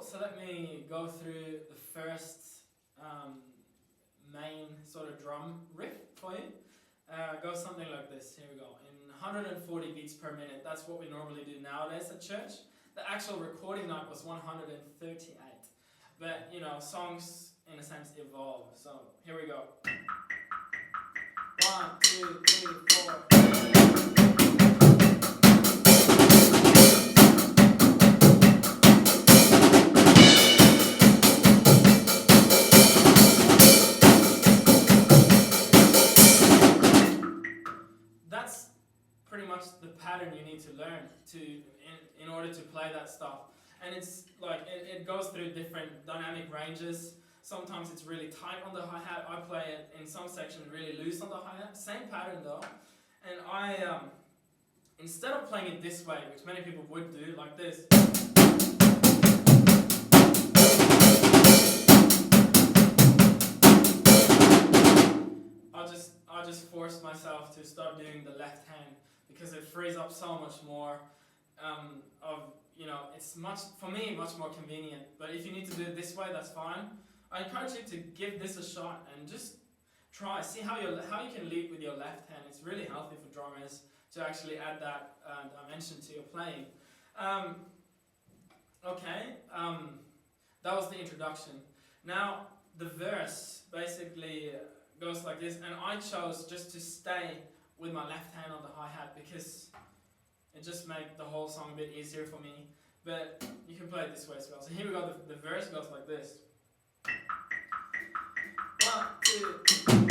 So let me go through the first main sort of drum riff for you. Goes something like this. Here we go. In 140 beats per minute. That's what we normally do nowadays at church. The actual recording note was 138. But, you know, songs, in a sense, evolve. So, here we go. 1, 2, 3, 4. That's pretty much the pattern you need to learn in order to play that stuff. And it's like, it goes through different dynamic ranges. Sometimes it's really tight on the hi-hat. I play it in some section really loose on the hi-hat. Same pattern though. And I, instead of playing it this way, which many people would do, like this, I just forced myself to start doing the left hand because it frees up so much more it's for me, much more convenient. But if you need to do it this way, that's fine. I encourage you to give this a shot and just try, see how you can lead with your left hand. It's really healthy for drummers to actually add that dimension to your playing. That was the introduction. Now the verse basically goes like this, and I chose just to stay with my left hand on the hi-hat because it just made the whole song a bit easier for me. But you can play it this way as well. So here we go, the verse goes like this. 1, 2, 3.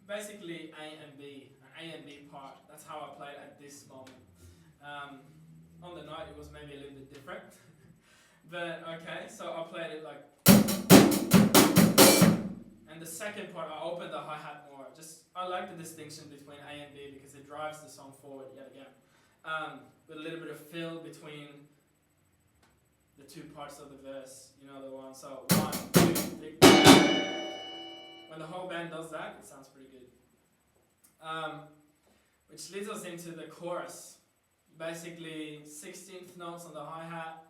Basically A and B part. That's how I played at this moment. On the night it was maybe a little bit different. But okay, so I played it like, and the second part I opened the hi-hat more. I like the distinction between A and B because it drives the song forward yet again. With a little bit of fill between the two parts of the verse, you know the one. So 1, 2, 3. When the whole band does that, it sounds pretty good. Which leads us into the chorus. Basically, 16th notes on the hi-hat,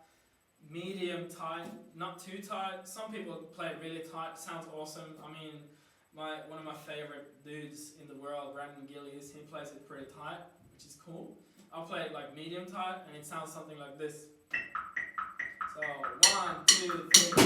medium tight, not too tight. Some people play it really tight, sounds awesome. I mean, one of my favorite dudes in the world, Brandon Gillies, he plays it pretty tight, which is cool. I'll play it like medium tight, and it sounds something like this. So, 1, 2, 3.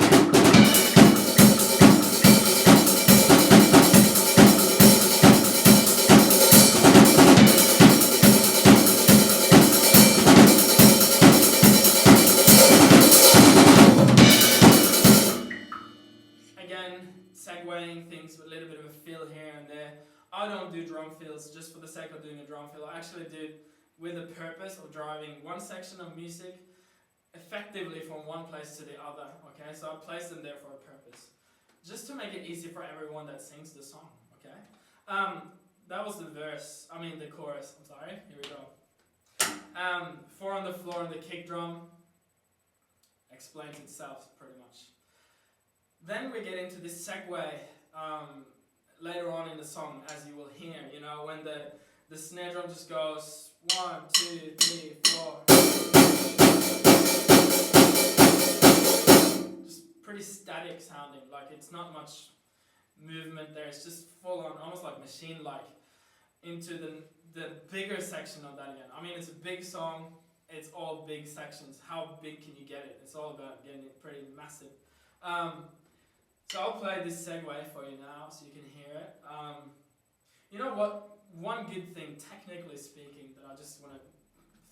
Segueing things with a little bit of a fill here and there. I don't do drum fills just for the sake of doing a drum fill. I actually do it with the purpose of driving one section of music effectively from one place to the other. Okay, so I place them there for a purpose, just to make it easy for everyone that sings the song. Okay, that was the chorus. I'm sorry. Here we go. 4 on the floor and the kick drum explains itself pretty much. Then we get into this segue later on in the song, as you will hear, you know, when the snare drum just goes 1, 2, 3, 4. Just pretty static sounding, like it's not much movement there, it's just full on, almost like machine-like, into the bigger section of that again. I mean, it's a big song, it's all big sections. How big can you get it? It's all about getting it pretty massive. So I'll play this segue for you now so you can hear it. You know what? One good thing, technically speaking, that I just want to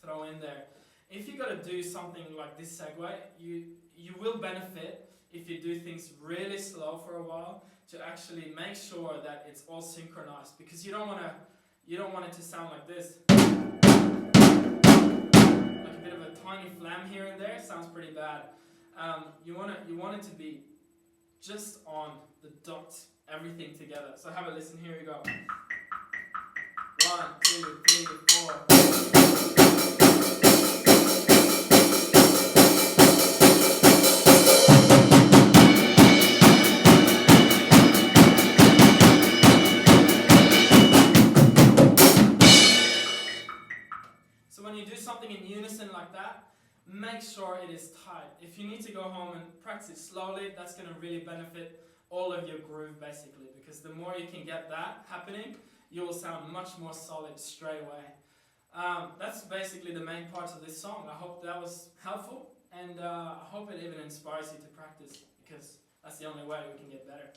throw in there. If you got to do something like this segue, you will benefit if you do things really slow for a while to actually make sure that it's all synchronized, because you don't want it to sound like this. Like a bit of a tiny flam here and there sounds pretty bad. You want it to be just on the dot, everything together. So have a listen, here we go. 1, 2, 3, 4. when you do something in unison like that, make sure it is tight. If you need to go home and practice slowly, that's going to really benefit all of your groove basically, because the more you can get that happening, you will sound much more solid straight away. That's basically the main parts of this song. I hope that was helpful, and I hope it even inspires you to practice, because that's the only way we can get better.